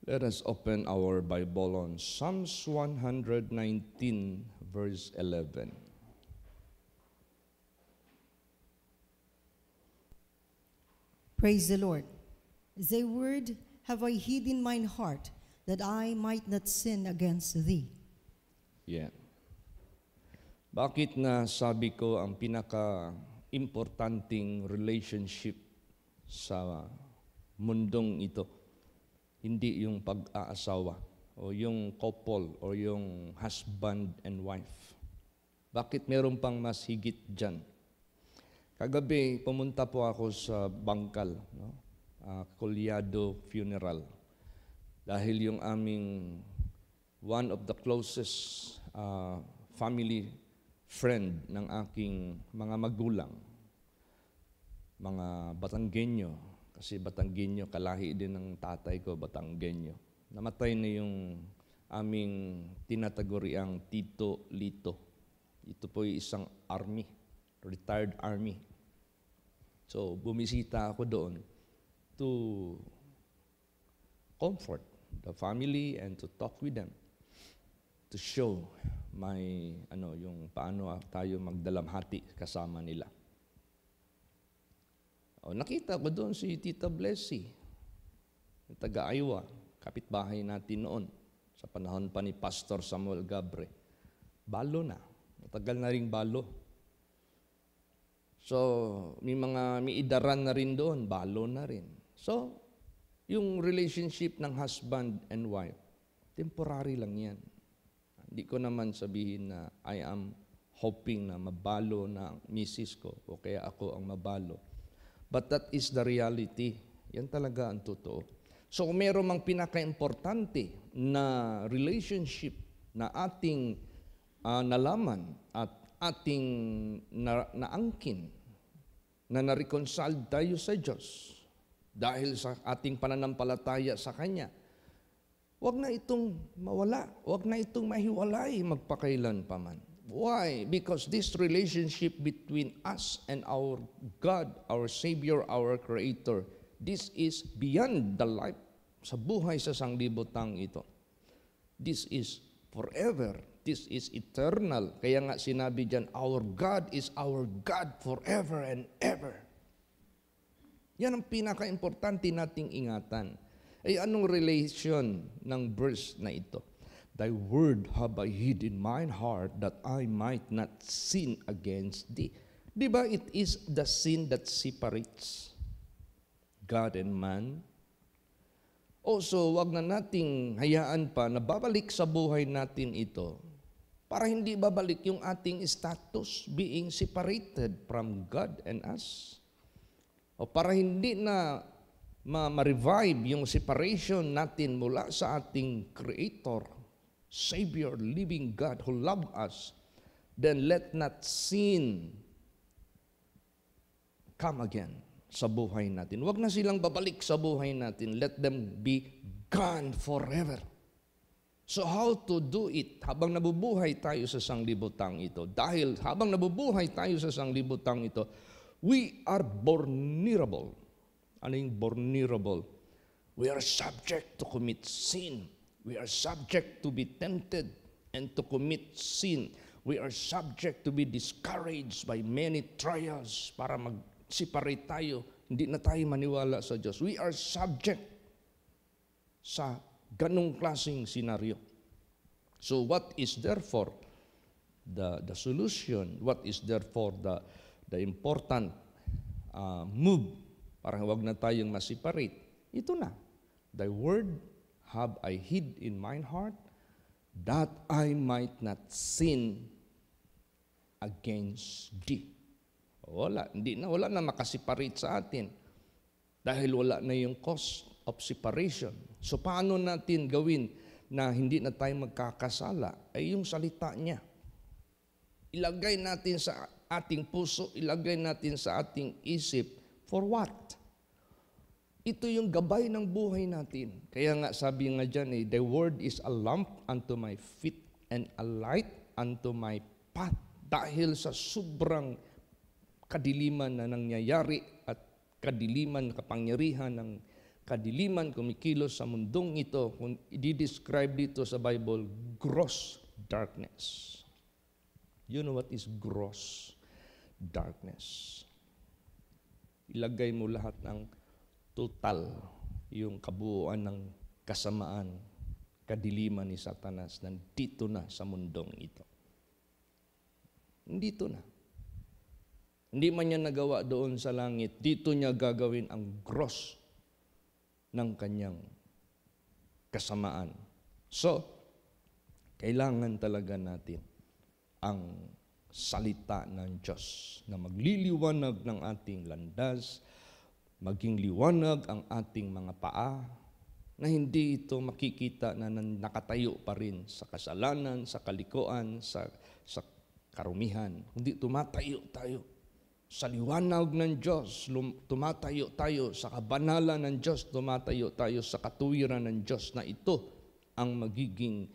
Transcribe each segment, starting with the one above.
Let us open our Bible on Psalms 119, verse 11. Praise the Lord. Thy word have I hid in mine heart, that I might not sin against thee. Yeah. Bakit na sabi ko ang pinaka-importanting relationship sa mundong ito? Hindi yung pag-aasawa o yung couple o yung husband and wife. Bakit meron pang mas higit dyan? Kagabi, pumunta po ako sa Bangkal, Collado Funeral. Dahil yung aming one of the closest family friend ng aking mga magulang, mga Batanggenyo, kasi Batanggenyo, kalahi din ng tatay ko, Batanggenyo. Namatay na yung aming tinataguriang Tito Lito. Ito po yung isang army, retired army. So, bumisita ako doon to comfort the family and to talk with them, to show yung paano tayo magdalamhati kasama nila. Nakita ko doon si Tita Blessy, taga-Aywa, kapitbahay natin noon, sa panahon pa ni Pastor Samuel Gabre. Balo na, matagal na ring balo. So, may idaran na rin doon, balo na rin. So, yung relationship ng husband and wife, temporary lang yan. Hindi ko naman sabihin na I am hoping na mabalo na misis ko o kaya ako ang mabalo. But that is the reality. Yan talaga ang totoo. So kung meron mang pinaka-importante na relationship na ating nalaman at ating naangkin na na-reconcile tayo sa Diyos dahil sa ating pananampalataya sa Kanya, huwag na itong mawala. Huwag na itong mahiwalay magpakailan pa man. Why? Because this relationship between us and our God, our Savior, our Creator, this is beyond the life sa buhay sa sanglibutang ito. This is forever. This is eternal. Kaya nga sinabi dyan, our God is our God forever and ever. Yan ang pinaka-importante nating ingatan. Ay anong relation ng verse na ito? Thy word have I hid in mine heart that I might not sin against thee. Di ba it is the sin that separates God and man? Also, wag na nating hayaan pa na babalik sa buhay natin ito para hindi babalik yung ating status being separated from God and us. O para hindi na ma-revive yung separation natin mula sa ating Creator, Savior, living God who loved us, then let not sin come again sa buhay natin. Huwag na silang babalik sa buhay natin. Let them be gone forever. So how to do it habang nabubuhay tayo sa sanglibutang ito? Dahil habang nabubuhay tayo sa sanglibutang ito, we are vulnerable. Ano yung vulnerable? We are subject to commit sin. We are subject to be tempted and to commit sin. We are subject to be discouraged by many trials para mag-separate tayo. Hindi na tayo maniwala sa Diyos. We are subject sa ganong klaseng senaryo. So what is therefore the solution? What is therefore the important move para huwag na tayong ma-separate? Ito na. Thy word have I hid in mine heart, that I might not sin against thee. Wala na makasiparate sa atin dahil wala na yung cause of separation. So paano natin gawin na hindi na tayo magkakasala? Ay yung salita niya. Ilagay natin sa ating puso, ilagay natin sa ating isip, for what? Ito yung gabay ng buhay natin. Kaya nga sabi nga dyan, the word is a lamp unto my feet and a light unto my path. Dahil sa sobrang kadiliman na nangyayari at kadiliman, kapangyarihan ng kadiliman kumikilos sa mundong ito, kung i-describe dito sa Bible, gross darkness. You know what is gross darkness? Ilagay mo lahat ng total, yung kabuuan ng kasamaan, kadiliman ni Satanas, nandito na sa mundong ito. Nandito na. Hindi man niya nagawa doon sa langit, dito niya gagawin ang gross ng kanyang kasamaan. So, kailangan talaga natin ang salita ng Diyos na magliliwanag ng ating landas, maging liwanag ang ating mga paa, na hindi ito makikita na nakatayo pa rin sa kasalanan, sa kalikuan, sa karumihan. Hindi tumatayo tayo sa liwanag ng Diyos, tumatayo tayo sa kabanalan ng Diyos, tumatayo tayo sa katuwiran ng Diyos, na ito ang magiging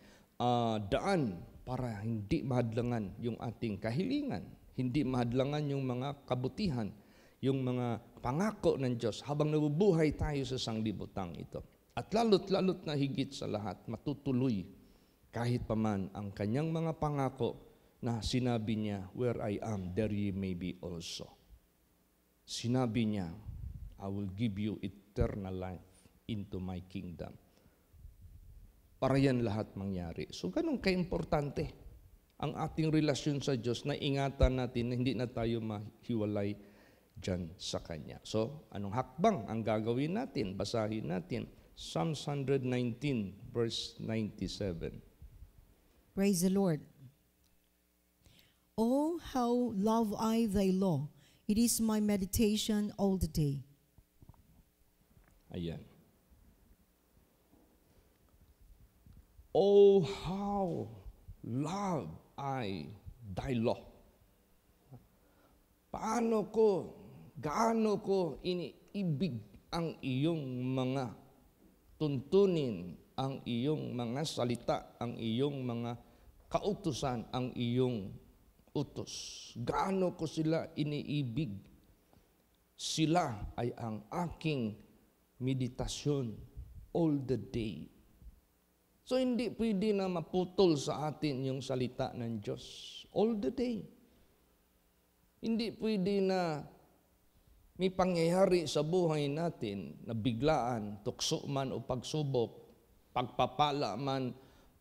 daan para hindi mahadlangan yung ating kahilingan, hindi mahadlangan yung mga kabutihan, yung mga pangako ng Diyos habang nabubuhay tayo sa sanglibutang ito. At lalo't na higit sa lahat, matutuloy kahit paman ang kanyang mga pangako na sinabi niya, where I am, there ye may be also. Sinabi niya, I will give you eternal life into my kingdom. Para yan lahat mangyari. So ganun kaimportante ang ating relasyon sa Diyos na ingatan natin na hindi na tayo mahiwalay dyan sa Kanya. So, anong hakbang ang gagawin natin? Basahin natin. Psalms 119, verse 97. Praise the Lord. Oh, how love I thy law. It is my meditation all the day. Ayan. Oh, how love I thy law. Gaano ko iniibig ang iyong mga tuntunin, ang iyong mga salita, ang iyong mga kautusan, ang iyong utos. Gaano ko sila iniibig. Sila ay ang aking meditasyon all the day. So hindi pwede na maputol sa atin yung salita ng Diyos all the day. Hindi pwede na may pangyayari sa buhay natin na biglaan, tukso man o pagsubok, pagpapala man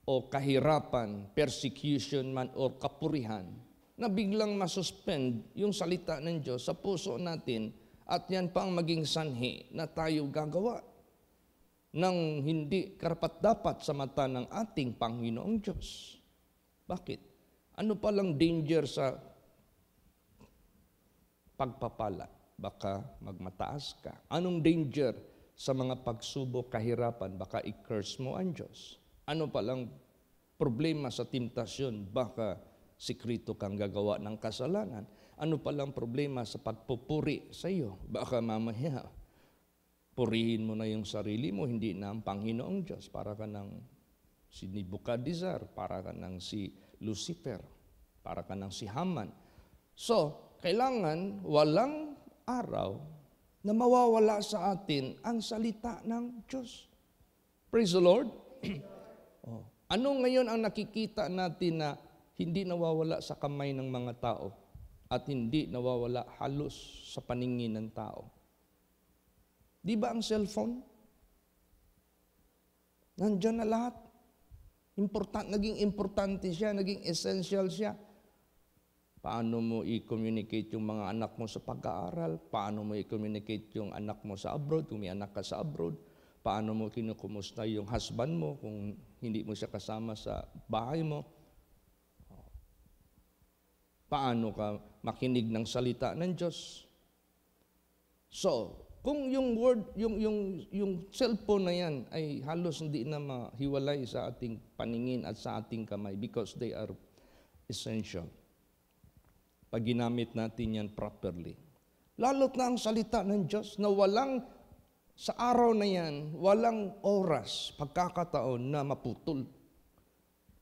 o kahirapan, persecution man o kapurihan, na biglang masuspend yung salita ng Diyos sa puso natin at yan pang maging sanhi na tayo gagawa ng hindi karapat-dapat sa mata ng ating Panginoong Diyos. Bakit? Ano palang danger sa pagpapala? Baka magmataas ka. Anong danger sa mga pagsubok, kahirapan? Baka i-curse mo ang Diyos. Ano palang problema sa temptasyon? Baka sikrito kang gagawa ng kasalanan. Ano palang problema sa pagpupuri sa iyo? Baka mamaya purihin mo na yung sarili mo, hindi na ang Panginoong Diyos. Para ka ng si Nebuchadnezzar, para ka ng si Lucifer, para ka ng si Haman. So, kailangan walang araw na mawawala sa atin ang salita ng Diyos. Praise the Lord. Ano ngayon ang nakikita natin na hindi nawawala sa kamay ng mga tao at hindi nawawala halos sa paningin ng tao? Di ba ang cellphone? Nandiyan na lahat. Naging importante siya, naging essential siya. Paano mo i-communicate yung mga anak mo sa pag-aaral? Paano mo i-communicate yung anak mo sa abroad, kung may anak ka sa abroad? Paano mo kinukumusta yung husband mo kung hindi mo siya kasama sa bahay mo? Paano ka makinig ng salita ng Diyos? So, kung yung word, yung cellphone na yan ay halos hindi na mahiwalay sa ating paningin at sa ating kamay because they are essential. Pag ginamit natin yan properly. Lalo't na ang salita ng Diyos na walang, sa araw na yan, walang oras, pagkakataon na maputol.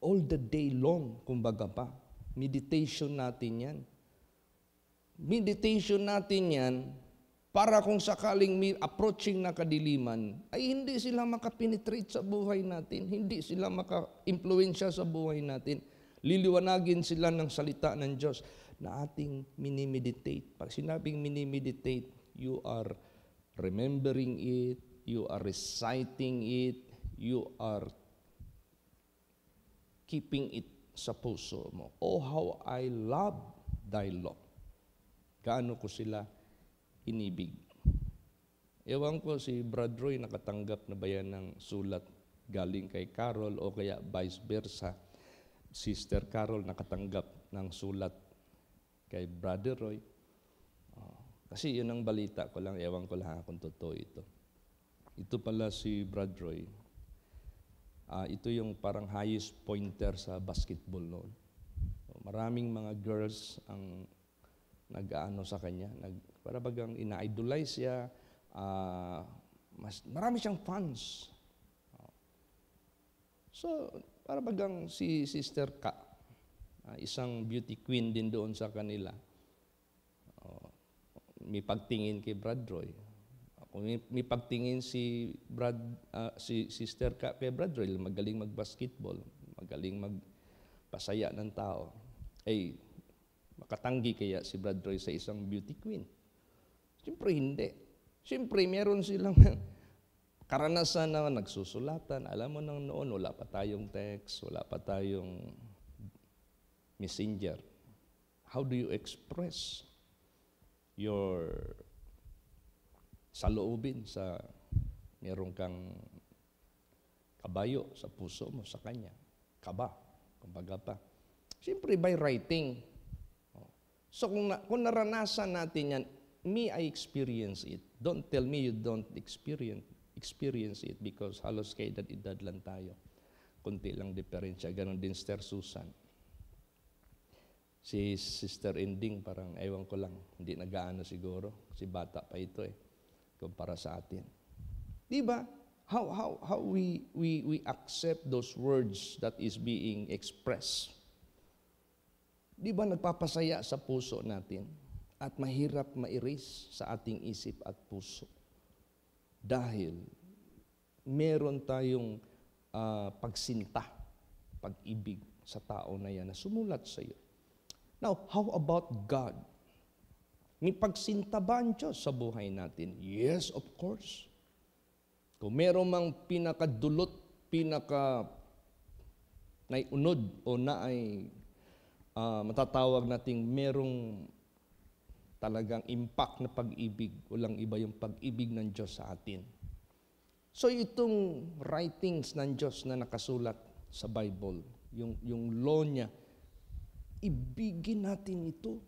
All the day long, kumbaga pa. Meditation natin yan. Meditation natin yan para kung sakaling may approaching na kadiliman, ay hindi sila makapenetrate sa buhay natin, hindi sila maka-impluensya sa buhay natin. Liliwanagin sila ng salita ng Diyos na ating minimeditate. Pag sinabing minimeditate, you are remembering it, you are reciting it, you are keeping it sa puso mo. Oh, how I love thy law. Gaano ko sila inibig. Ewan ko si Brad Roy nakatanggap na ba yan ng sulat galing kay Carol o kaya vice versa. Sister Carol nakatanggap ng sulat kay Brother Roy. Kasi yun ang balita ko lang, ewan ko lang kung totoo ito. Ito pala si Brad Roy. Ito yung parang highest pointer sa basketball noon. Maraming mga girls ang nag-aano sa kanya, para bagang ina-idolize siya, marami siyang fans. So, para bagang si Sister Ka, isang beauty queen din doon sa kanila. May pagtingin kay Brad Roy. Kung may pagtingin si Sister Ka kay Brad Roy, magaling mag-basketball, magaling magpasaya ng tao. Makatanggi kaya si Brad Roy sa isang beauty queen? Siyempre hindi. Siyempre meron silang karanasan na nagsusulatan. Alam mo nang noon, wala pa tayong text, wala pa tayong messenger. How do you express your saloobin sa meron kang kabayo sa puso mo, sa kanya? Kaba, kumbaga pa. Siyempre by writing. So kung naranasan natin yan, I experience it. Don't tell me you don't experience it because halos kay edad lang tayo. Kunti lang diferensya. Ganon din Sister Susan. Si Sister Ending, parang ewan ko lang, hindi nag-aano siguro. Si bata pa ito kumpara sa atin. Di ba? How we accept those words that is being expressed. Di ba nagpapasaya sa puso natin at mahirap ma-erase sa ating isip at puso? Dahil meron tayong pagsinta, pag-ibig sa tao na yan na sumulat sa iyo. Now, how about God? May pagsinta ba ang Diyos sa buhay natin? Yes, of course. Kung meron mang pinakadulot, naiunod o naay matatawag nating merong talagang impact na pag-ibig, walang iba yung pag-ibig ng Diyos sa atin. So itong writings ng Diyos na nakasulat sa Bible, yung law niya, ibigin natin ito.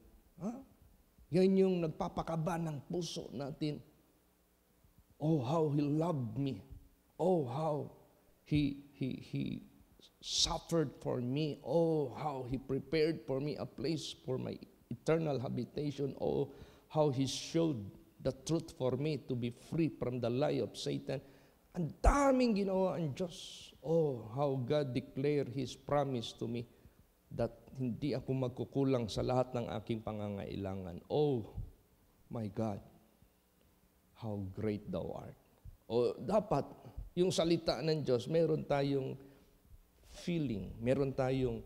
Yan yung nagpapakaba ng puso natin. Oh, how He loved me. Oh, how He suffered for me. Oh, how He prepared for me a place for my eternal habitation. Oh, how He showed the truth for me to be free from the lie of Satan. Ang daming ginawa ang Diyos. Oh, how God declared His promise to me that hindi ako magkukulang sa lahat ng aking pangangailangan. Oh, my God, how great Thou art. O dapat, yung salita ng Diyos, meron tayong feeling, meron tayong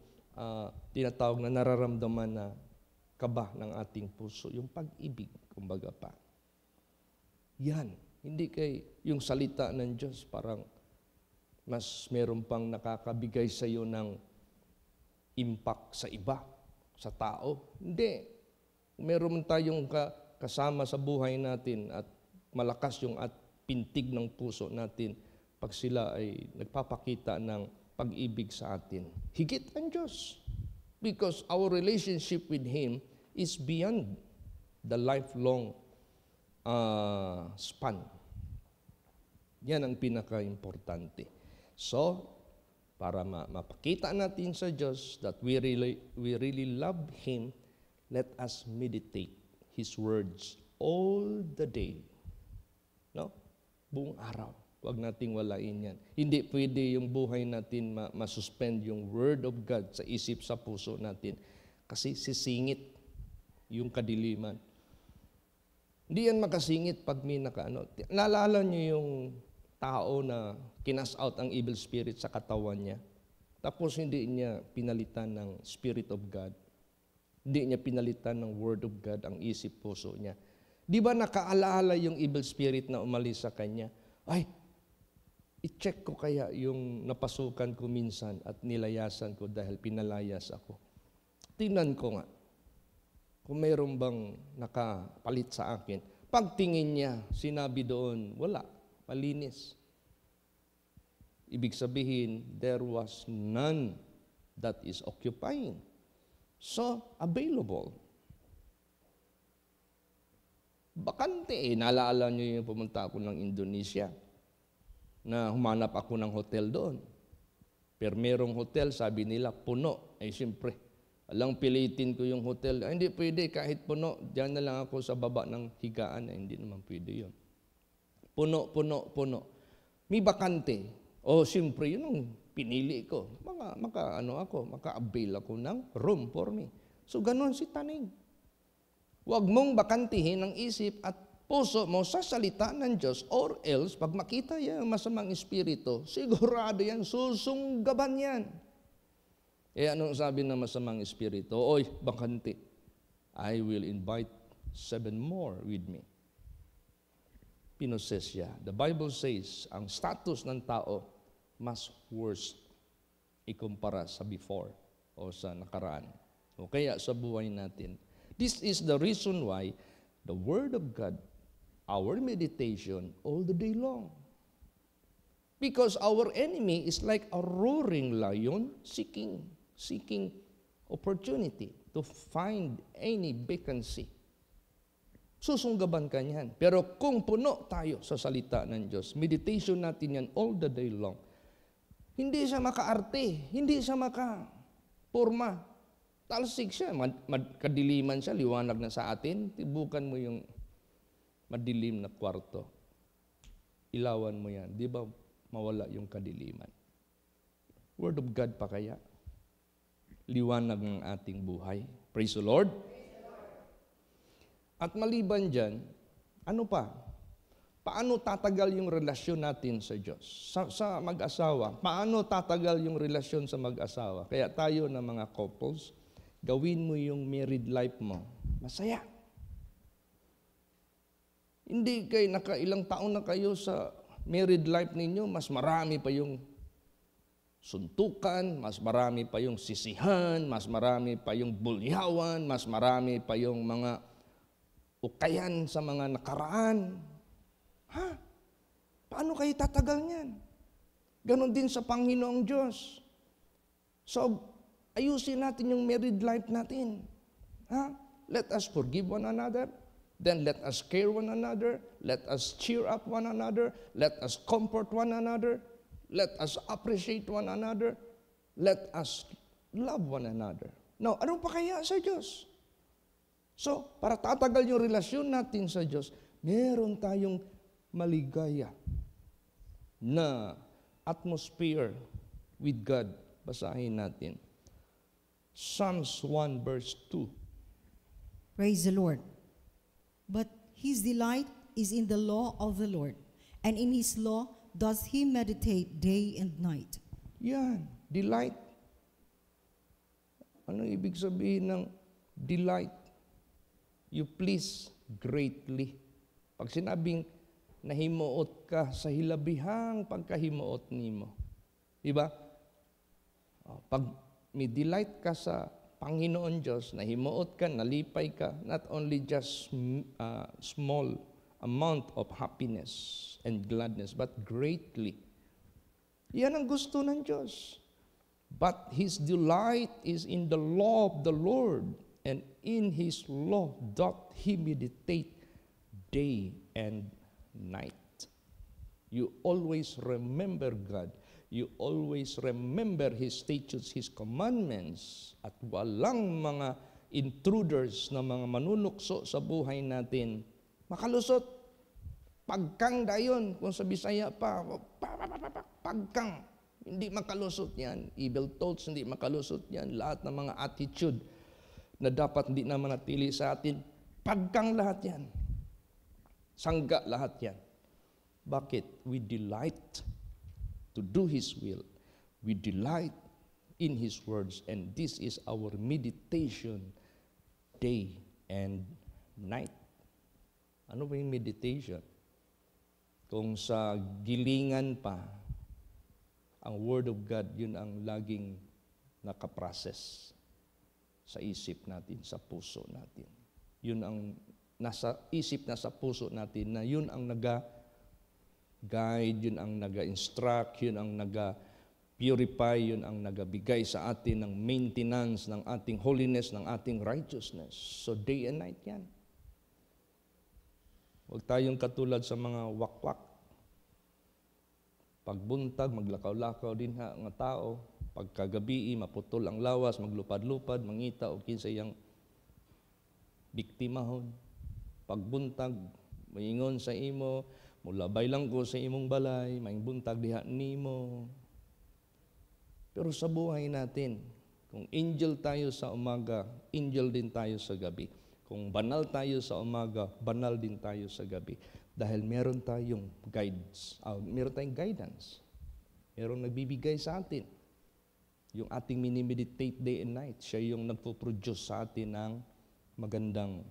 tinatawag na nararamdaman na kaba ng ating puso, yung pag-ibig, kumbaga pa. Yan, hindi kay yung salita ng Diyos parang mas meron pang nakakabigay sa iyo ng impact sa iba, sa tao. Hindi. Meron tayong kasama sa buhay natin at malakas yung at pintig ng puso natin pag sila ay nagpapakita ng pag-ibig sa atin. Higit ang Diyos. Because our relationship with Him is beyond the lifelong span. Yan ang pinaka-importante. So, para mapakita natin sa Diyos that we really love Him, let us meditate His words all the day. No? Buong araw. Huwag nating walain yan. Hindi pwede yung buhay natin masuspend yung Word of God sa isip, sa puso natin. Kasi sisingit yung kadiliman. Hindi yan makasingit pag may nakaano. Naalala niyo yung tao na kinas out ang evil spirit sa katawan niya. Tapos hindi niya pinalitan ng Spirit of God. Hindi niya pinalitan ng Word of God ang isip puso niya. Di ba nakaalaala yung evil spirit na umalis sa kanya? Ay, i-check ko kaya yung napasukan ko minsan at nilayasan ko dahil pinalayas ako. Tingnan ko nga kung mayroon bang nakapalit sa akin. Pagtingin niya, sinabi doon, wala, malinis. Ibig sabihin, there was none that is occupying. So, available. Bakante naalala niyo yung pumunta ako ng Indonesia na humanap ako ng hotel doon. Pero merong hotel, sabi nila, puno. Ay, siyempre, alang pilitin ko yung hotel. Ay, hindi pwede, kahit puno, diyan na lang ako sa baba ng higaan. Ay, hindi naman pwede yun. Puno. May bakante. O, siyempre, yun ang pinili ko. Maka-avail ako ng room for me. So, ganun si Taning. Huwag mong bakantihin ang isip at puso mo sa salita ng Diyos or else, pag makita yan ang masamang espiritu, sigurado yan, susunggaban yan. Eh, anong sabi ng masamang espiritu? Oy, bakante, I will invite 7 more with me. Pinoses siya. The Bible says, ang status ng tao mas worse ikumpara sa before o sa nakaraan. O kaya sa buhay natin. This is the reason why the Word of God, our meditation all the day long. Because our enemy is like a roaring lion seeking opportunity to find any vacancy. Susunggaban ka niyan. Pero kung puno tayo sa salita ng Diyos, meditation natin yan all the day long, hindi siya makaarte, hindi siya makapurma. Talsik siya, kadiliman siya, liwanag na sa atin. Tibukan mo yung madilim na kwarto. Ilawan mo yan. Di ba mawala yung kadiliman? Word of God pa kaya? Liwanag ng ating buhay. Praise the Lord. At maliban dyan, ano pa? Paano tatagal yung relasyon natin sa Diyos? Sa mag-asawa, paano tatagal yung relasyon sa mag-asawa? Kaya tayo na mga couples, gawin mo yung married life mo. Masaya. Hindi kayo, nakailang taon na kayo sa married life ninyo, mas marami pa yung suntukan, mas marami pa yung sisihan, mas marami pa yung bulyawan, mas marami pa yung mga ukayan sa mga nakaraan. Ha? Paano kayo tatagal niyan? Ganon din sa Panginoong Diyos. So, ayusin natin yung married life natin. Ha? Let us forgive one another. Then let us care one another. Let us cheer up one another. Let us comfort one another. Let us appreciate one another. Let us love one another. Now, anong pa kaya sa Diyos? So, para tatagal yung relasyon natin sa Diyos, meron tayong maligaya na atmosphere with God. Basahin natin. Psalms 1 verse 2. Praise the Lord. But his delight is in the law of the Lord, and in his law does he meditate day and night. Yan, delight. Ano ibig sabihin ng delight? You please greatly. Pag sinabing nahimuot ka sa hilabihang pagkahimuot nimo. Diba? Pag may delight ka sa Panginoon Diyos, nahimuot ka, nalipay ka, not only just small amount of happiness and gladness, but greatly. Yan ang gusto ng Diyos. But His delight is in the law of the Lord, and in His law doth He meditate day and night. You always remember God. You always remember His statutes, His commandments, at walang mga intruders na mga manunukso sa buhay natin. Makalusot. Pagkang dayon, kung sa Bisaya pa, pagkang. Hindi makalusot yan. Evil thoughts, hindi makalusot yan. Lahat ng mga attitude na dapat hindi na manatili sa atin, pagkang lahat yan. Sangga lahat yan. Bakit? We delight to do His will. We delight in His words. And this is our meditation day and night. Ano ba yung meditation? Kung sa gilingan pa, ang Word of God, yun ang laging nakaprocess sa isip natin, sa puso natin. Yun ang nasa isip, nasa puso natin, na yun ang naga-guide, yun ang naga-instruct, yun ang naga-purify, yun ang nagabigay sa atin ng maintenance, ng ating holiness, ng ating righteousness. So day and night yan. Huwag tayong katulad sa mga wakwak. Pagbuntag, maglakaw-lakaw din nga tao. Pagkagabi, maputol ang lawas, maglupad-lupad, mangita o kinsa yang biktimahon. Pagbuntag, maingon sa imo, mulabay lang ko sa imong balay, maing buntag diha nimo. Pero sa buhay natin, kung angel tayo sa umaga, angel din tayo sa gabi. Kung banal tayo sa umaga, banal din tayo sa gabi. Dahil meron tayong meron tayong guidance. Meron nagbibigay sa atin. Yung ating minimeditate day and night, siya yung nagpo-produce sa atin ng magandang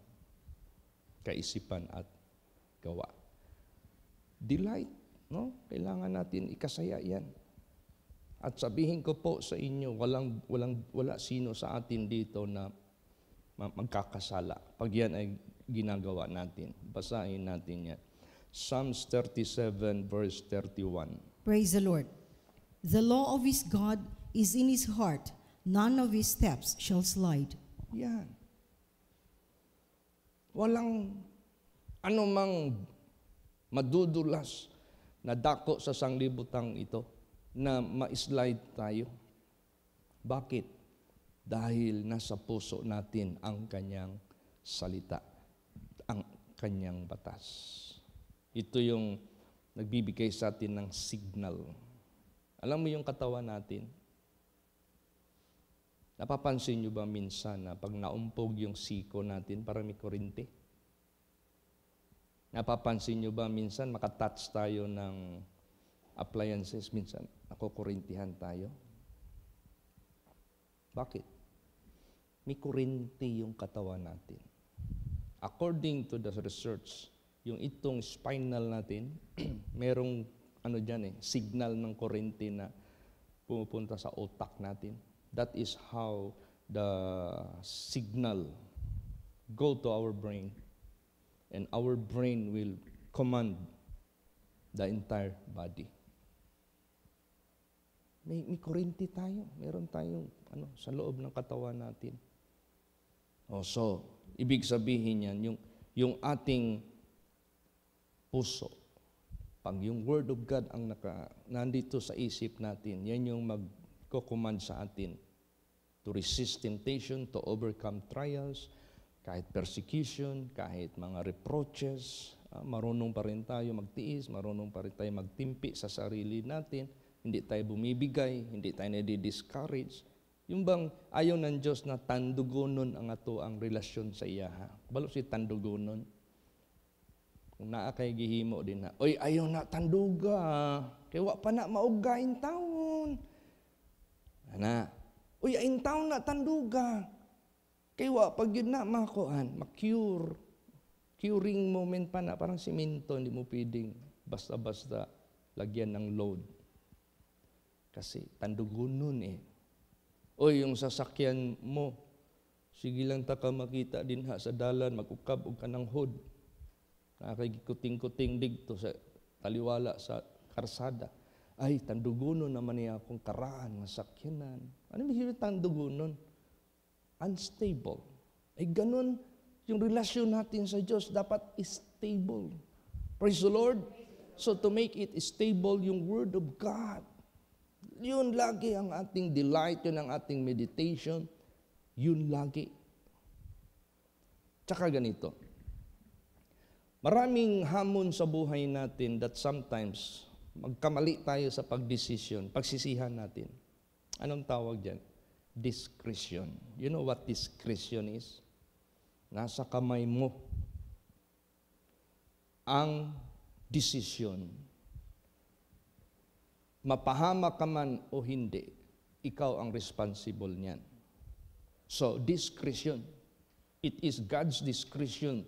kaisipan at gawa. Delight, no? Kailangan natin ikasaya yan. At sabihin ko po sa inyo, wala sino sa atin dito na magkakasala. Pag yan ay ginagawa natin. Basahin natin yan. Psalms 37 verse 31. Praise the Lord. The law of his God is in his heart. None of his steps shall slide. Yan. Walang anumang madudulas na dako sa sanglibutang ito na ma-slide tayo. Bakit? Dahil nasa puso natin ang kanyang salita, ang kanyang batas. Ito yung nagbibigay sa atin ng signal. Alam mo yung katawan natin? Napapansin nyo ba minsan na pag naumpog yung siko natin, parang may kurente? Napapansin nyo ba minsan makatouch tayo ng appliances, minsan nakukurintihan tayo? Bakit? May kurente yung katawan natin. According to the research, yung itong spinal natin, merong signal ng kurente na pumupunta sa utak natin. That is how the signal go to our brain, and our brain will command the entire body. May kurente tayo. Meron tayong sa loob ng katawan natin. So, ibig sabihin yan, yung ating puso, pag yung Word of God ang nandito sa isip natin, yan yung magko-command sa atin to resist temptation, to overcome trials, kahit persecution, kahit mga reproaches, marunong pa rin tayo magtiis, marunong pa rin tayo magtimpi sa sarili natin, hindi tayo bumibigay, hindi tayo nadi-discourage. Yung bang ayaw ng Diyos na tandugonon ang ato ang relasyon sa iya. Balo si tandugonon. Kung naa kay gihimo din na, oy, ayaw na tanduga, kaya wa pa na maugain taon. Ana, oy, ain taon na tanduga, kaya wa pag yun na makuan, ma-cure. Curing moment pa na, parang simento, hindi mo pwedeng basta-basta lagyan ng load. Kasi tandugonon Oy, yung sasakyan mo, sige lang ta ka makita din sa dalan, mag-ukab og kanang hood. Nakakikuting-kuting digto sa taliwala sa karsada. Ay, tandugonon naman niya akong karaan, masakyanan. Ano yung tandugonon? Unstable. Ay, ganun, yung relasyon natin sa Diyos dapat stable. Praise the Lord. So to make it stable, yung Word of God, yun lagi ang ating delight, yun ang ating meditation, yun lagi. Tsaka ganito, maraming hamon sa buhay natin that sometimes magkamali tayo sa pagdesisyon, pagsisihan natin. Anong tawag dyan? Discretion. You know what discretion is? Nasa kamay mo. ang desisyon. Mapahama ka man o hindi, ikaw ang responsible niyan. So, discretion. It is God's discretion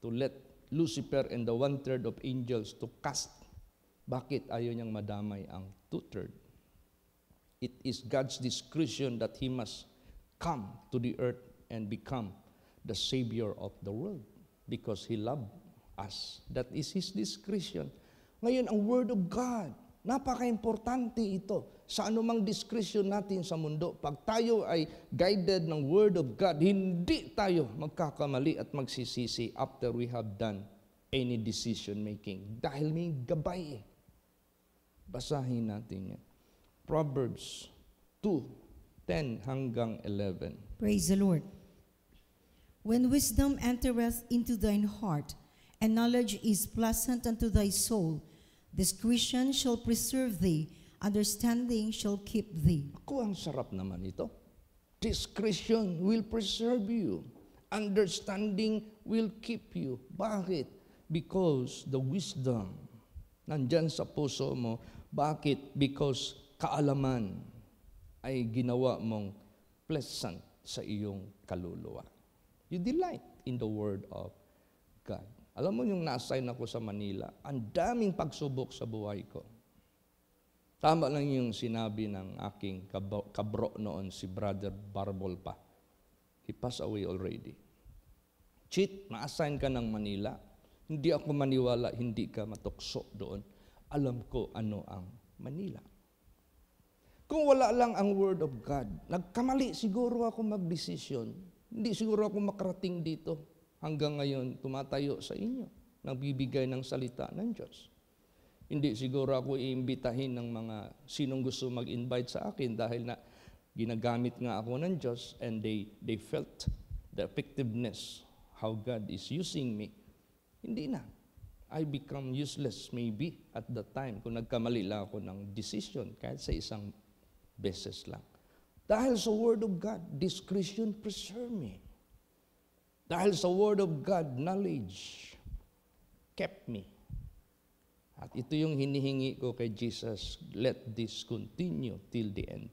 to let Lucifer and the 1/3 of angels to cast. Bakit ayaw niyang madamay ang 2/3? It is God's discretion that He must come to the earth and become the Savior of the world because He loved us. That is His discretion. Ngayon, ang Word of God, napaka-importante ito sa anumang discretion natin sa mundo. Pag tayo ay guided ng Word of God, hindi tayo magkakamali at magsisisi after we have done any decision making. Dahil may gabay. Basahin natin yan. Proverbs 2:10 hanggang 11. Praise the Lord. When wisdom entereth into thine heart, and knowledge is pleasant unto thy soul, discretion shall preserve thee, understanding shall keep thee. Ako, ang sarap naman ito. Discretion will preserve you. Understanding will keep you. Bakit? Because the wisdom nandyan sa puso mo. Bakit? Because kaalaman ay ginawa mong pleasant sa iyong kaluluwa. You delight in the Word of God. Alam mo yung na-assign ako sa Manila, ang daming pagsubok sa buhay ko. Tama lang yung sinabi ng aking kabro noon, si Brother Barbol pa. He passed away already. Cheat, na-assign ka ng Manila. Hindi ako maniwala, hindi ka matukso doon. Alam ko ano ang Manila. Kung wala lang ang Word of God, nagkamali siguro ako magdesisyon. Hindi siguro ako makarating dito. Hanggang ngayon, tumatayo sa inyo, nagbibigay ng salita ng Diyos. Hindi siguro ako iimbitahin ng mga sinong gusto mag-invite sa akin dahil na ginagamit nga ako ng Diyos and they felt the effectiveness, how God is using me. Hindi na. I become useless maybe at the time kung nagkamali lang ako ng decision kahit sa isang beses lang. Dahil sa Word of God, discretion preserve me. Dahil sa Word of God, knowledge kept me. At ito yung hinihingi ko kay Jesus, let this continue till the end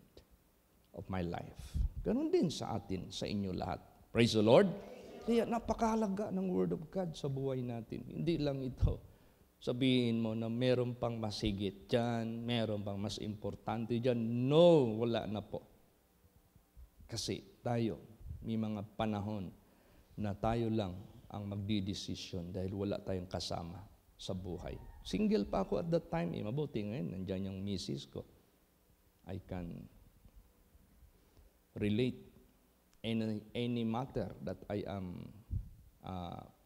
of my life. Ganon din sa atin, sa inyo lahat. Praise the Lord. Kaya napakahalaga ng Word of God sa buhay natin. Hindi lang ito. Sabihin mo na meron pang mas higit dyan, meron pang mas importante dyan. No, wala na po. Kasi tayo, may mga panahon na tayo lang ang magdidesisyon dahil wala tayong kasama sa buhay. Single pa ako at that time. Mabuti ngayon, nandyan yung misis ko. I can relate any matter that I am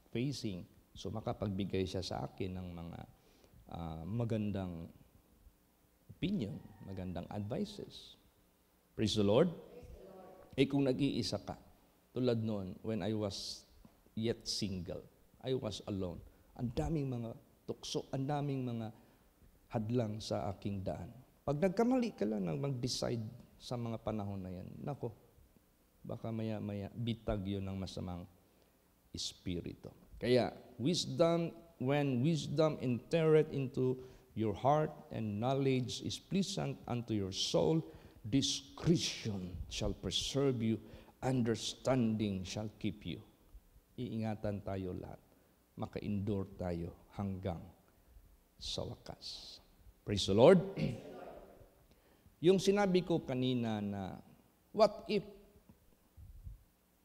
facing. So makapagbigay siya sa akin ng mga magandang opinion, magandang advices. Praise the Lord. Eh kung nag-iisa ka, tulad noon, when I was yet single, I was alone. Ang daming mga tukso, ang daming mga hadlang sa aking daan. Pag nagkamali ka lang mag-decide sa mga panahon na yan, nako, baka maya-maya bitag yun ng masamang espiritu. Kaya, when wisdom entereth into your heart and knowledge is pleasant unto your soul, discretion shall preserve you, understanding shall keep you. Iingatan tayo lahat. Maka-endure tayo hanggang sa wakas. Praise the Lord. Yung sinabi ko kanina na, what if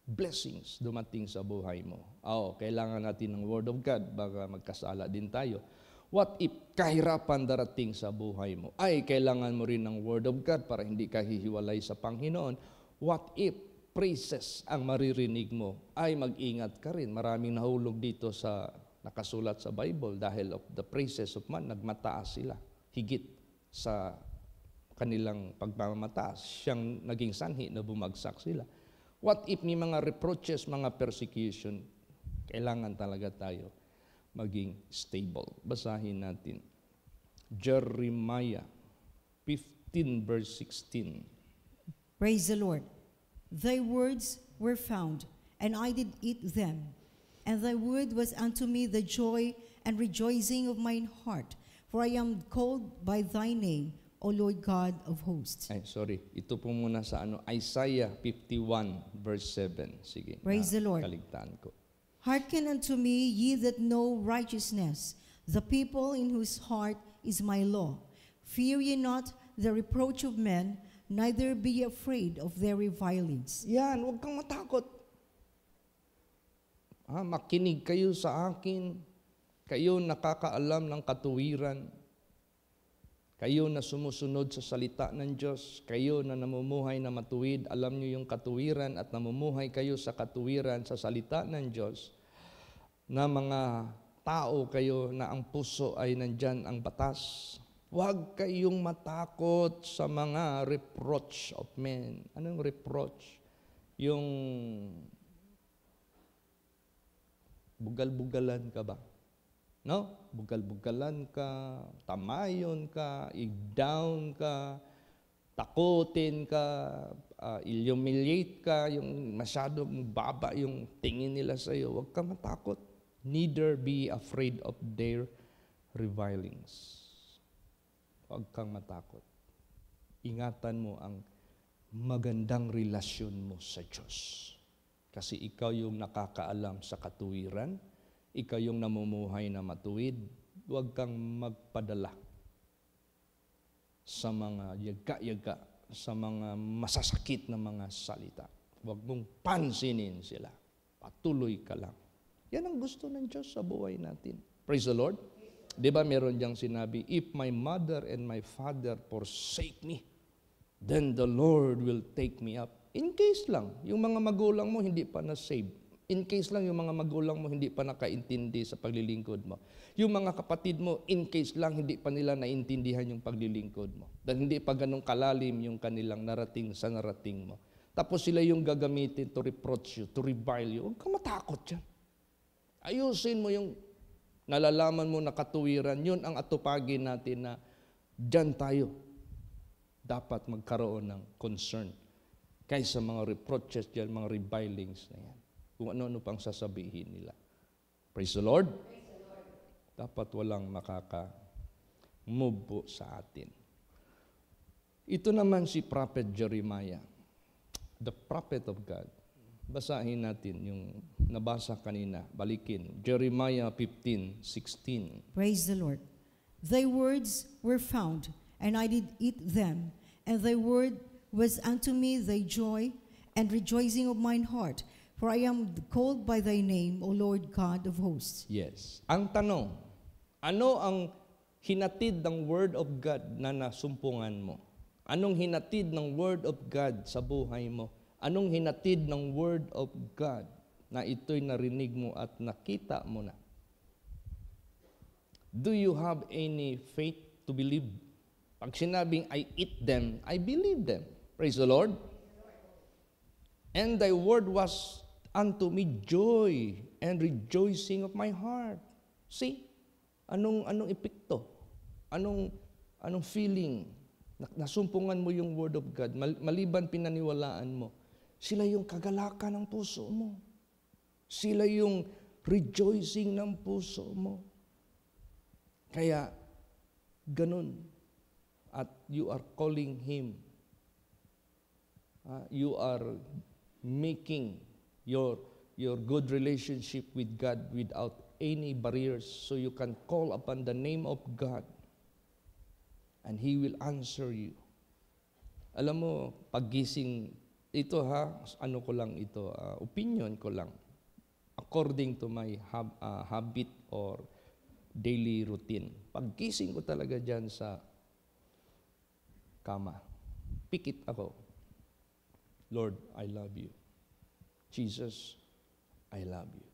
blessings dumating sa buhay mo? Kailangan natin ng Word of God, baka magkasala din tayo. What if kahirapan darating sa buhay mo? Kailangan mo rin ng Word of God para hindi ka hihiwalay sa Panginoon. What if praises ang maririnig mo? Mag-ingat ka rin. Maraming nahulog dito sa nakasulat sa Bible dahil of the praises of man, nagmataas sila. Higit sa kanilang pagmamataas. Siyang naging sanhi na bumagsak sila. What if may mga reproaches, mga persecution? Kailangan talaga tayo maging stable. Basahin natin. Jeremiah 15 verse 16. Praise the Lord. Thy words were found, and I did eat them. And thy word was unto me the joy and rejoicing of mine heart. For I am called by thy name, O Lord God of hosts. Ay, sorry. Ito po muna sa Isaiah 51 verse 7. Sige. Praise the Lord. Kaligtaan ko. Hearken unto me, ye that know righteousness, the people in whose heart is my law. Fear ye not the reproach of men, neither be ye afraid of their revilings. Yan, huwag kang matakot. Makinig kayo sa akin. Kayo nakakaalam ng katuwiran. Kayo na sumusunod sa salita ng Diyos. Kayo na namumuhay na matuwid. Alam niyo yung katuwiran at namumuhay kayo sa katuwiran sa salita ng Diyos. Na mga tao kayo na ang puso ay nandyan ang batas. Huwag kayong matakot sa mga reproach of men. Anong reproach? Yung bugal-bugalan ka ba? No? Bugal-bugalan ka, tamayon ka, i-down ka, takutin ka, i-humiliate ka, yung masyadong baba yung tingin nila sa iyo. Huwag ka matakot. Neither be afraid of their revilings. Huwag kang matakot. Ingatan mo ang magandang relasyon mo sa Diyos. Kasi ikaw yung nakakaalam sa katuwiran, ikaw yung namumuhay na matuwid, huwag kang magpadala sa mga yaga-yaga, sa mga masasakit na mga salita. Huwag mong pansinin sila. Patuloy ka lang. Yan ang gusto ng Diyos sa buhay natin. Praise the Lord. Di ba meron diyang sinabi, if my mother and my father forsake me, then the Lord will take me up. In case lang, yung mga magulang mo hindi pa na-save. In case lang, yung mga magulang mo hindi pa nakaintindi sa paglilingkod mo. Yung mga kapatid mo, in case lang, hindi pa nila naintindihan yung paglilingkod mo. Dahil hindi pa ganun kalalim yung kanilang narating sa narating mo. Tapos sila yung gagamitin to reproach you, to revile you. Huwag ka matakot dyan. Ayusin mo yung nalalaman mo na katuwiran. Yun ang atupagin natin na dyan tayo dapat magkaroon ng concern kaysa mga reproaches dyan, mga revilings na yan. Kung ano-ano pang sasabihin nila. Praise the Lord. Praise the Lord. Dapat walang makaka-move po sa atin. Ito naman si Prophet Jeremiah, the prophet of God. Basahin natin yung nabasa kanina. Balikin. Jeremiah 15:16. Praise the Lord. Thy words were found, and I did eat them, and thy word was unto me thy joy and rejoicing of mine heart. For I am called by thy name, O Lord God of hosts. Yes. Ang tanong, ano ang hinatid ng Word of God na nasumpungan mo? Anong hinatid ng Word of God sa buhay mo? Anong hinatid ng Word of God na ito'y narinig mo at nakita mo na? Do you have any faith to believe? Pag sinabing, I eat them, I believe them. Praise the Lord. And thy word was unto me joy and rejoicing of my heart. See? Anong epekto? Anong feeling? Nasumpungan mo yung Word of God, maliban pinaniwalaan mo. Sila yung kagalakan ng puso mo. Sila yung rejoicing ng puso mo. Kaya, ganun. At you are calling Him. You are making your good relationship with God without any barriers, so you can call upon the name of God and He will answer you. Alam mo, paggising, ito ano ko lang ito, opinion ko lang, according to my habit or daily routine. Paggising ko talaga dyan sa kama, pikit ako, Lord, I love you. Jesus, I love you.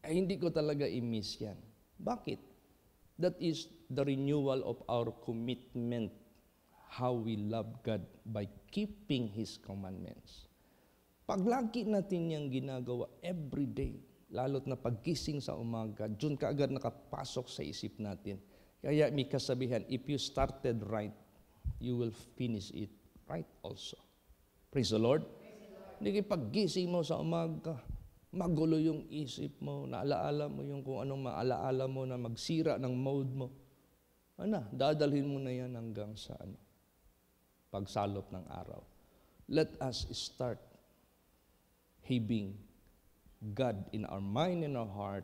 Hindi ko talaga i-miss yan. Bakit? That is the renewal of our commitment, how we love God by keeping His commandments. Pag lagi natin yung ginagawa every day, lalo't na paggising sa umaga, dun ka agad nakapasok sa isip natin. Kaya may kasabihan, if you started right, you will finish it right also. Praise the Lord. Hindi paggising mo sa umaga, magulo yung isip mo, naalaala mo yung kung anong maalaala mo na magsira ng mode mo, dadalhin mo na yan hanggang sa pagsalop ng araw. Let us start having God in our mind and our heart,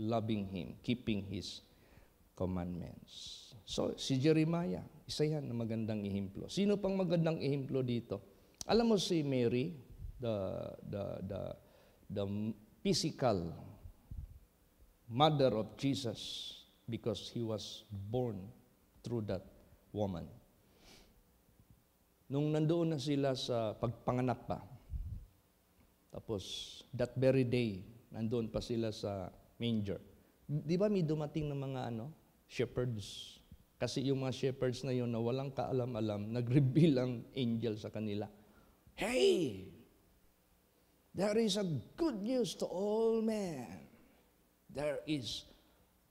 loving Him, keeping His commandments. So, si Jeremiah, isa yan na magandang ehemplo. Sino pang magandang ehemplo dito? Alam mo si Mary, the physical mother of Jesus, because He was born through that woman. Nung nandoon na sila sa pagpanganak pa, tapos that very day, nandoon pa sila sa manger. Di ba may dumating ng mga shepherds? Kasi yung mga shepherds na yun na walang kaalam-alam, nag-reveal ang angel sa kanila. Hey! There is a good news to all men. There is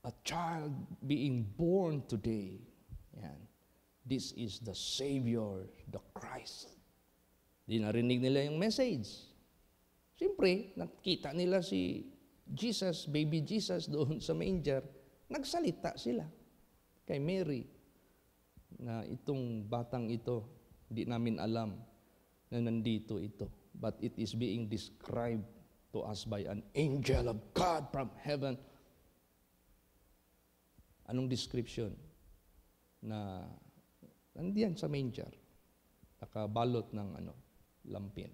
a child being born today. Yan. This is the Savior, the Christ. Di narinig nila yung message. Siyempre, nakita nila si Jesus, baby Jesus doon sa manger, nagsalita sila kay Mary na itong batang ito, hindi namin alam na nandito ito. But it is being described to us by an angel of God from heaven. Anong description? Na nandiyan sa manger, nakabalot ng lampin.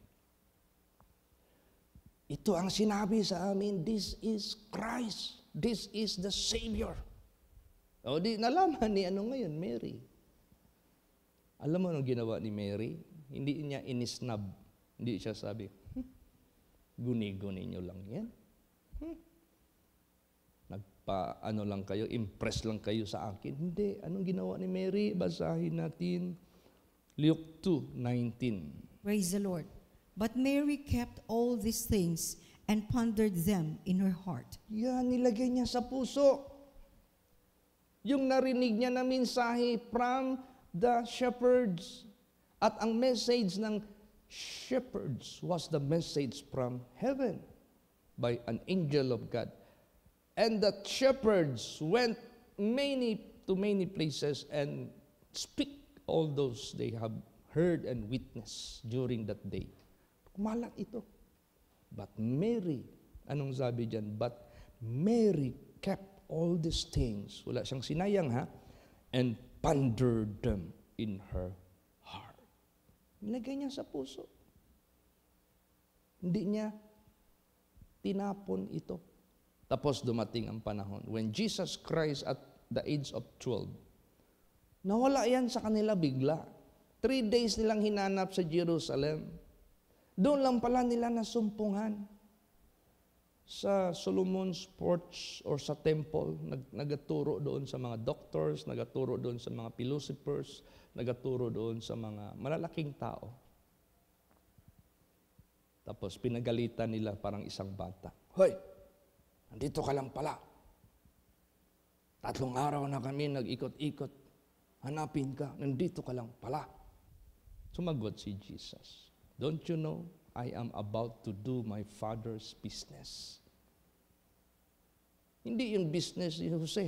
Ito ang sinabi sa amin, this is Christ. This is the Savior. O di nalaman ni ngayon, Mary. Alam mo anong ginawa ni Mary? Hindi niya inisnab. Hindi siya sabi, guni-guni nyo lang yan. Lang kayo, impress lang kayo sa akin. Hindi. Anong ginawa ni Mary? Basahin natin. Luke 2:19. Praise the Lord. But Mary kept all these things and pondered them in her heart. Yan, nilagay niya sa puso. Yung narinig niya na mensahe from the shepherds. At ang message ng shepherds was the message from heaven by an angel of God. And the shepherds went to many places and speak all those they have heard and witnessed during that day. Kumalat ito. But Mary, anong sabi dyan? But Mary kept all these things. Wala siyang sinayang and pondered them in her heart. Nilagay niya sa puso. Hindi niya tinapon ito. Tapos dumating ang panahon. When Jesus Christ at the age of 12, nawala yan sa kanila bigla. 3 days nilang hinanap sa Jerusalem. Doon lang pala nila nasumpungan. Sa Solomon's porch or sa temple, nagaturo doon sa mga doctors, nagaturo doon sa mga philosophers, nagaturo doon sa mga malalaking tao. Tapos pinagalitan nila parang isang bata. Hoy! Nandito ka lang pala. 3 araw na kami nag-ikot-ikot. Hanapin ka, nandito ka lang pala. Sumagot si Jesus. Don't you know, I am about to do my Father's business. Hindi yung business ni Jose,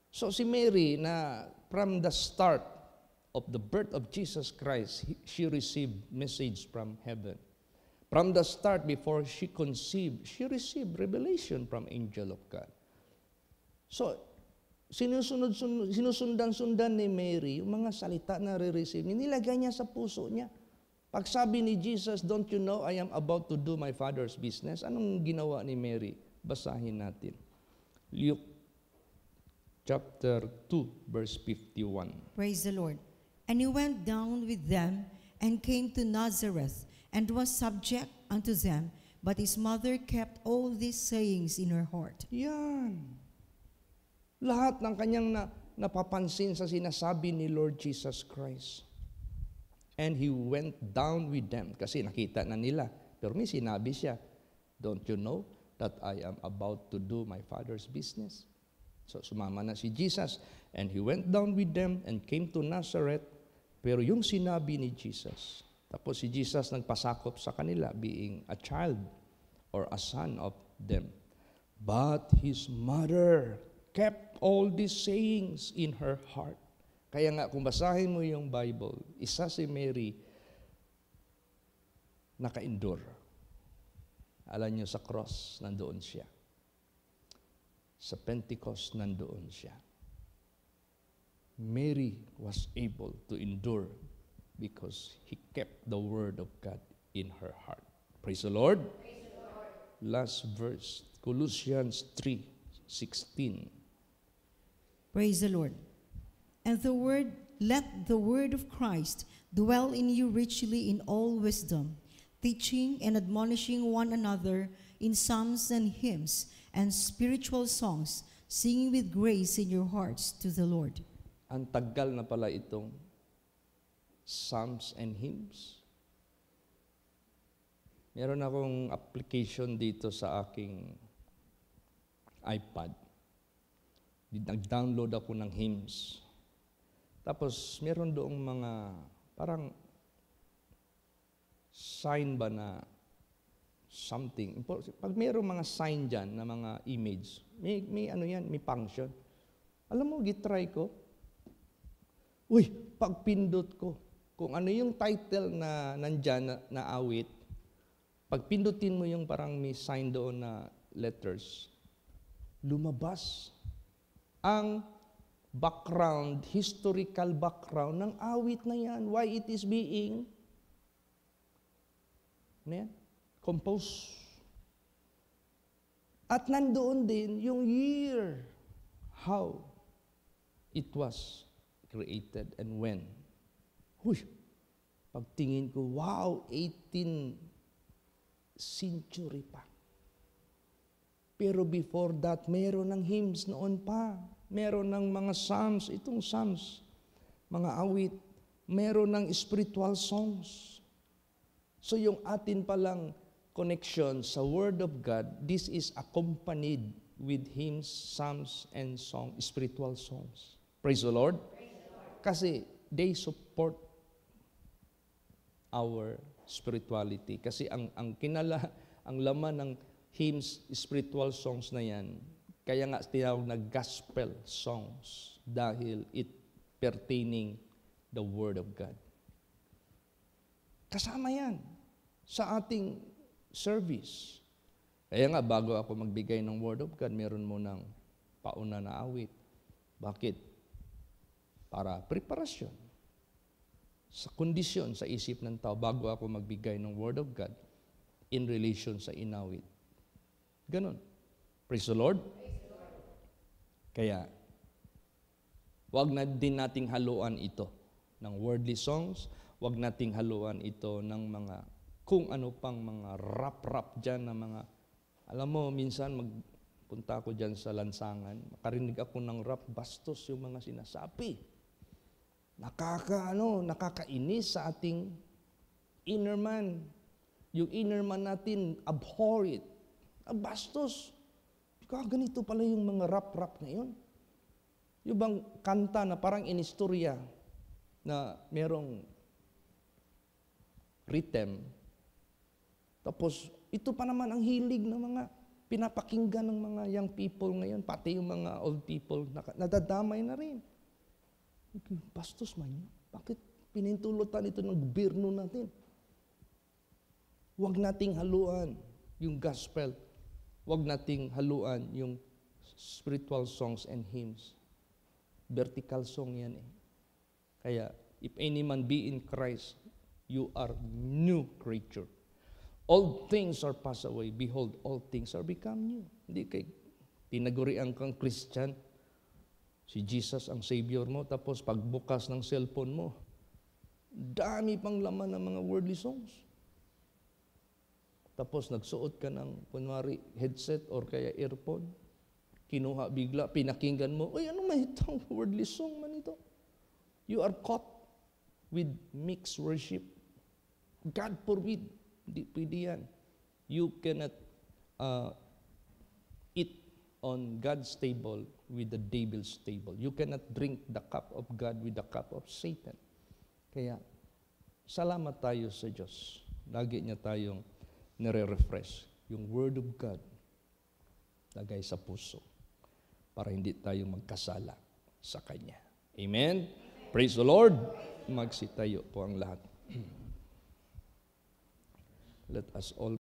So si Mary na from the start of the birth of Jesus Christ, she received message from heaven. From the start, before she conceived, she received revelation from angel of God. So, sinusundan-sundan ni Mary, yung mga salita na re-receive, nilagay niya sa puso niya. Pag sabi ni Jesus, don't you know I am about to do my Father's business? Anong ginawa ni Mary? Basahin natin. Luke chapter 2, verse 51. Praise the Lord. And he went down with them and came to Nazareth, and was subject unto them, but his mother kept all these sayings in her heart. Yan. Lahat ng kanyang napapansin sa sinasabi ni Lord Jesus Christ. And he went down with them. Kasi nakita na nila. Pero may sinabi siya, don't you know that I am about to do my Father's business? So sumama na si Jesus. And he went down with them and came to Nazareth. Pero yung sinabi ni Jesus, tapos si Jesus nagpasakop sa kanila, being a child, or a son of them. But his mother kept all these sayings in her heart. Kaya nga, kung basahin mo yung Bible, isa si Mary, naka-endure. Alam niyo, sa cross, nandoon siya. Sa Pentecost, nandoon siya. Mary was able to endure because he kept the word of God in her heart. Praise the Lord. Praise the Lord. Last verse, Colossians 3:16. Praise the Lord. And let the word of Christ dwell in you richly in all wisdom, teaching and admonishing one another in psalms and hymns and spiritual songs, singing with grace in your hearts to the Lord. Ang tagal na pala itong psalms and hymns. Meron akong application dito sa aking iPad. Nag-download ako ng hymns. Tapos, meron doong mga, parang, sign ba na something. Pag meron mga sign dyan na mga image, may ano yan, may function. Alam mo, gitry ko. Uy, pagpindot ko, kung ano yung title na nandyan na awit, pagpindutin mo yung parang may sign doon na letters, lumabas ang background, historical background ng awit na yan. Why it is being composed. At nandoon din yung year, how it was created and when. Huy, pagtingin ko, wow, 18th century pa. Pero before that, meron ng hymns noon pa. Meron ng mga psalms, itong psalms, mga awit, meron ng spiritual songs. So yung atin palang connection sa Word of God, this is accompanied with hymns, psalms, and spiritual songs. Praise the Lord. Praise the Lord. Kasi they support our spirituality. Kasi ang laman ng hymns, spiritual songs na yan, kaya nga tinawag na gospel songs dahil it pertaining the Word of God. Kasama yan sa ating service. Kaya nga, bago ako magbigay ng Word of God, meron mo ng pauna na awit. Bakit? Para preparasyon. Sa kondisyon, sa isip ng tao, bago ako magbigay ng Word of God in relation sa inawit. Ganon. Praise the Lord. Kaya, wag na din nating haluan ito ng worldly songs, wag nating haluan ito ng mga kung ano pang mga rap-rap dyan na mga, alam mo, minsan magpunta ako dyan sa lansangan, makarinig ako ng rap, bastos yung mga sinasabi. Nakakainis sa ating inner man. Yung inner man natin, abhor it. Bastos. Ganito pala yung mga rap-rap na yun. Yung bang kanta na parang inistorya na merong rhythm. Tapos, ito pa naman ang hilig ng mga pinapakinggan ng mga young people ngayon, pati yung mga old people, nadadamay na rin. Bastos man yun. Bakit pinintulutan ito ng gobyerno natin? Huwag nating haluan yung gospel. Huwag nating haluan yung spiritual songs and hymns. Vertical song yan eh. Kaya, if any man be in Christ, you are new creature. All things are passed away. Behold, all things are become new. Hindi kay tinagurian kang Christian, si Jesus ang Savior mo, tapos pagbukas ng cellphone mo, dami pang laman ng mga worldly songs. Tapos nagsuot ka ng, kunwari, headset or kaya earphone. Kinuha bigla, pinakinggan mo, uy, ano man itong worldly song man ito? You are caught with mixed worship. God forbid, hindi pwede yan. You cannot eat on God's table with the devil's table. You cannot drink the cup of God with the cup of Satan. Kaya, salamat tayo sa Diyos. Lagi niya tayong nire-refresh. yung Word of God, lagay sa puso para hindi tayo magkasala sa Kanya. Amen? Praise the Lord. Magsitayo po ang lahat. Let us all